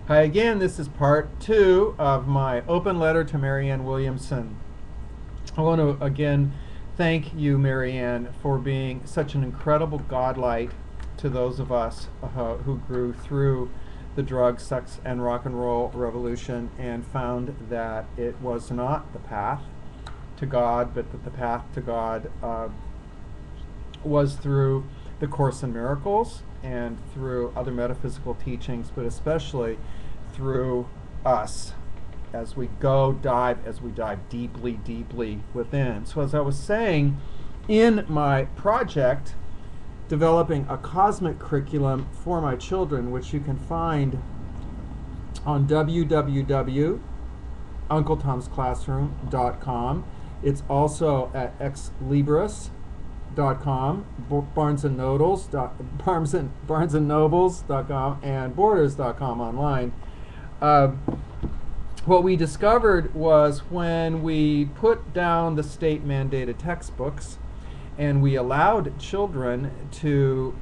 Hi again, this is part 2 of my open letter to Marianne Williamson. I want to again thank you, Marianne, for being such an incredible godlight to those of us who grew through the drug, sex, and rock and roll revolution and found that it was not the path to God, but that the path to God was through the Course in Miracles and through other metaphysical teachings, but especially through us as we dive deeply, deeply within. So as I was saying, in my project, developing a cosmic curriculum for my children, which you can find on www.uncletomsclassroom.com. It's also at exlibris.com, barnesandnobles.com, and borders.com online. What we discovered was when we put down the state mandated textbooks and we allowed children to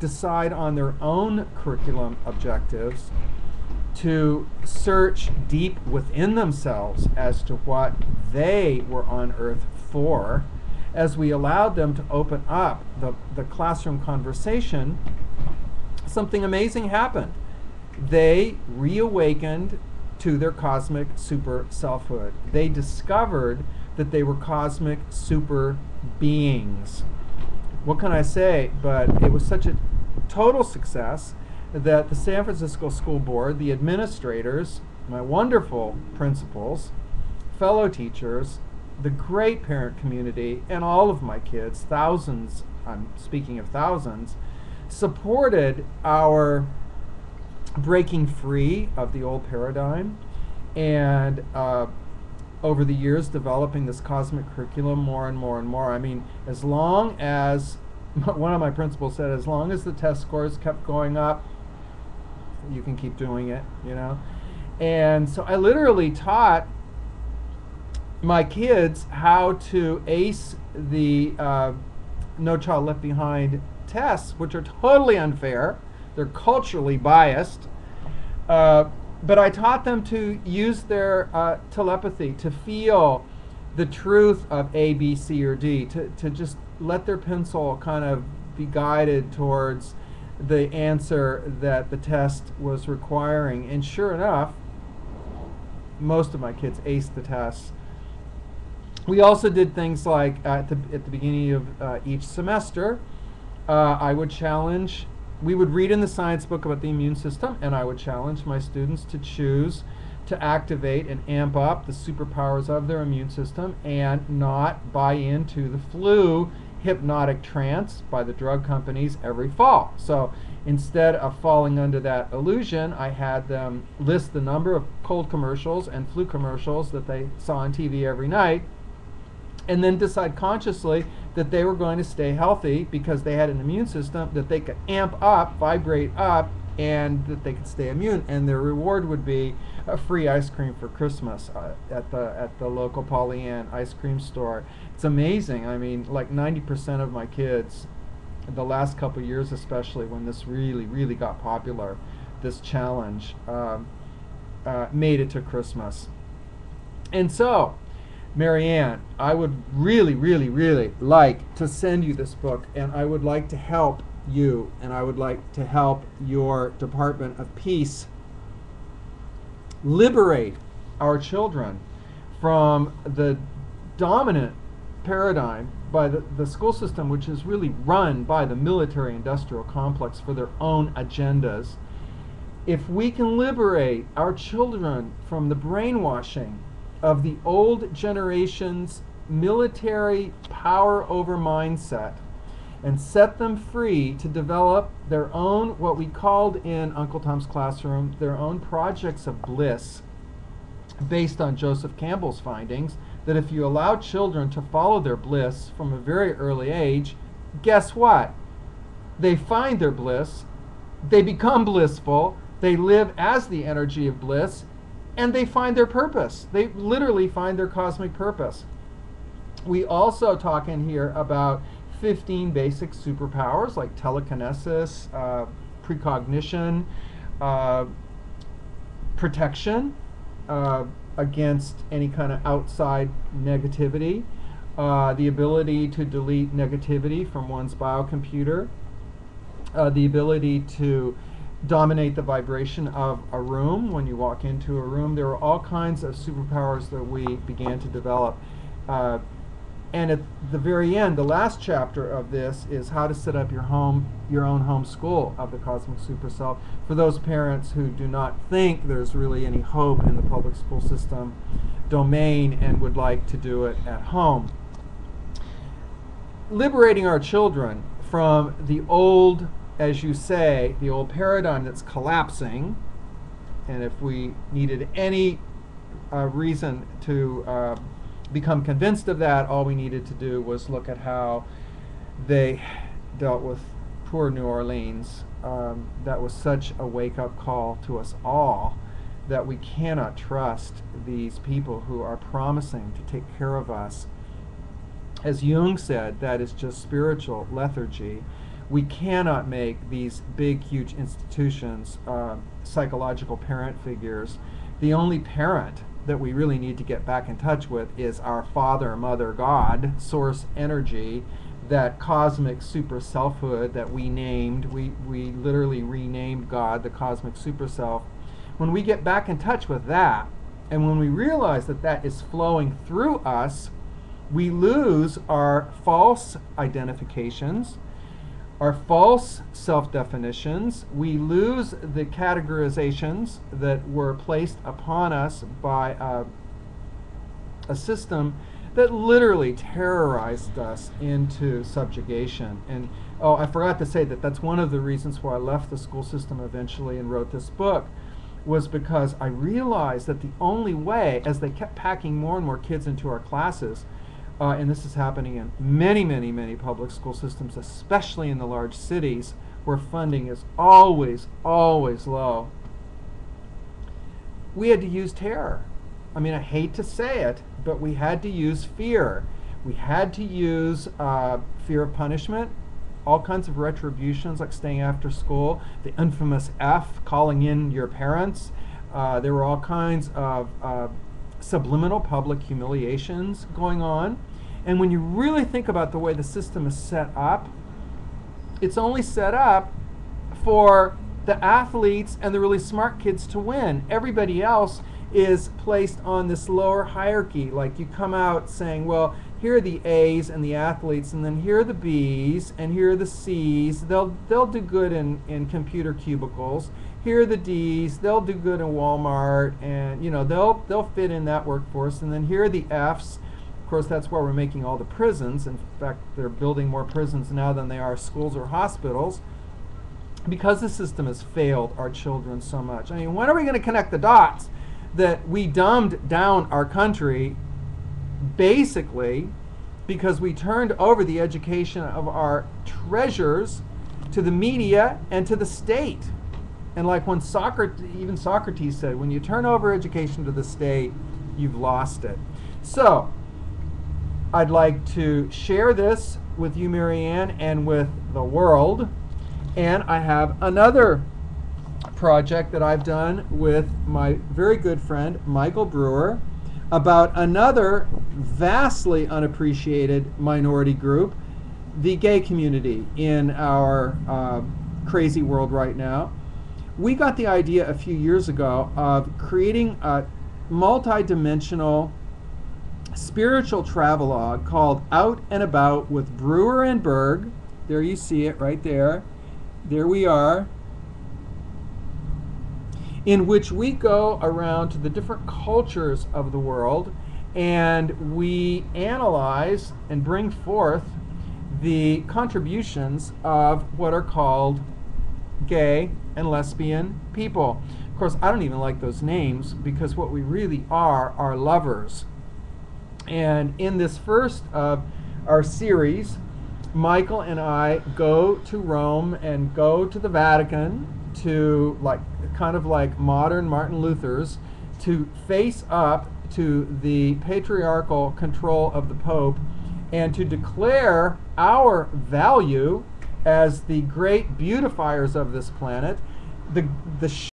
decide on their own curriculum objectives, to search deep within themselves as to what they were on earth for, as we allowed them to open up the classroom conversation, something amazing happened. They reawakened to their cosmic super selfhood. They discovered that they were cosmic super beings. What can I say? But it was such a total success that the San Francisco School Board, the administrators, my wonderful principals, fellow teachers, the great parent community, and all of my kids, thousands, I'm speaking of thousands, supported our breaking free of the old paradigm and over the years developing this cosmic curriculum more and more and more. I mean, as long as, one of my principals said, as long as the test scores kept going up, you can keep doing it, you know. And so I literally taught my kids how to ace the No Child Left Behind tests, which are totally unfair. They're culturally biased. But I taught them to use their telepathy, to feel the truth of A, B, C, or D, to just let their pencil kind of be guided towards the answer that the test was requiring. And sure enough, most of my kids aced the tests. We also did things like at the beginning of each semester, we would read in the science book about the immune system, and I would challenge my students to choose to activate and amp up the superpowers of their immune system and not buy into the flu hypnotic trance by the drug companies every fall. So instead of falling under that illusion, I had them list the number of cold commercials and flu commercials that they saw on TV every night, and then decide consciously that they were going to stay healthy because they had an immune system that they could amp up, vibrate up, and that they could stay immune. And their reward would be a free ice cream for Christmas at the local Pollyann ice cream store. It's amazing. I mean, like 90% of my kids, the last couple of years especially, when this really, really got popular, this challenge, made it to Christmas. And so, Marianne, I would really, really, really like to send you this book, and I would like to help you, and I would like to help your Department of Peace liberate our children from the dominant paradigm by the school system, which is really run by the military-industrial complex for their own agendas. If we can liberate our children from the brainwashing of the old generation's military power over mindset and set them free to develop their own, what we called in Uncle Tom's Classroom, their own projects of bliss based on Joseph Campbell's findings, that if you allow children to follow their bliss from a very early age, guess what? They find their bliss, they become blissful, they live as the energy of bliss, and they find their purpose. They literally find their cosmic purpose. We also talk in here about 15 basic superpowers like telekinesis, precognition, protection against any kind of outside negativity, the ability to delete negativity from one's biocomputer, the ability to dominate the vibration of a room when you walk into a room. There were all kinds of superpowers that we began to develop. And at the very end, the last chapter of this is how to set up your own home school of the cosmic super self for those parents who do not think there's really any hope in the public school system domain and would like to do it at home. Liberating our children from the old, as you say, the old paradigm that's collapsing, and if we needed any reason to become convinced of that, all we needed to do was look at how they dealt with poor New Orleans. That was such a wake-up call to us all that we cannot trust these people who are promising to take care of us. As Jung said, that is just spiritual lethargy. We cannot make these big, huge institutions psychological parent figures. The only parent that we really need to get back in touch with is our Father, Mother, God, source energy, that cosmic super selfhood that we named. We literally renamed God, the cosmic super self. When we get back in touch with that, and when we realize that that is flowing through us, we lose our false identifications, our false self-definitions. We lose the categorizations that were placed upon us by a system that literally terrorized us into subjugation. And oh, I forgot to say that that's one of the reasons why I left the school system eventually and wrote this book, was because I realized that the only way, as they kept packing more and more kids into our classes, and this is happening in many, many, many public school systems, especially in the large cities where funding is always, always low. We had to use terror. I mean, I hate to say it, but we had to use fear. We had to use fear of punishment, all kinds of retributions like staying after school, the infamous F, calling in your parents. There were all kinds of subliminal public humiliations going on. And when you really think about the way the system is set up, it's only set up for the athletes and the really smart kids to win. Everybody else is placed on this lower hierarchy. Like, you come out saying, well, here are the A's and the athletes, and then here are the B's, and here are the C's. They'll do good in computer cubicles. Here are the D's. They'll do good in Walmart, and they'll fit in that workforce. And then here are the F's. Of course, that's why we're making all the prisons. In fact, they're building more prisons now than they are schools or hospitals, because the system has failed our children so much. I mean, when are we going to connect the dots that we dumbed down our country basically because we turned over the education of our treasures to the media and to the state? And like when even Socrates said, when you turn over education to the state, you've lost it. So I'd like to share this with you, Marianne, and with the world. And I have another project that I've done with my very good friend Michael Brewer about another vastly unappreciated minority group, the gay community in our crazy world right now. We got the idea a few years ago of creating a multi-dimensional spiritual travelogue called Out and About with Brewer and Berg. There you see it right there. There we are. In which we go around to the different cultures of the world and we analyze and bring forth the contributions of what are called gay and lesbian people. Of course, I don't even like those names, because what we really are lovers. And in this first of our series, Michael and I go to Rome and go to the Vatican to, kind of like modern Martin Luther's, to face up to the patriarchal control of the Pope and to declare our value as the great beautifiers of this planet. The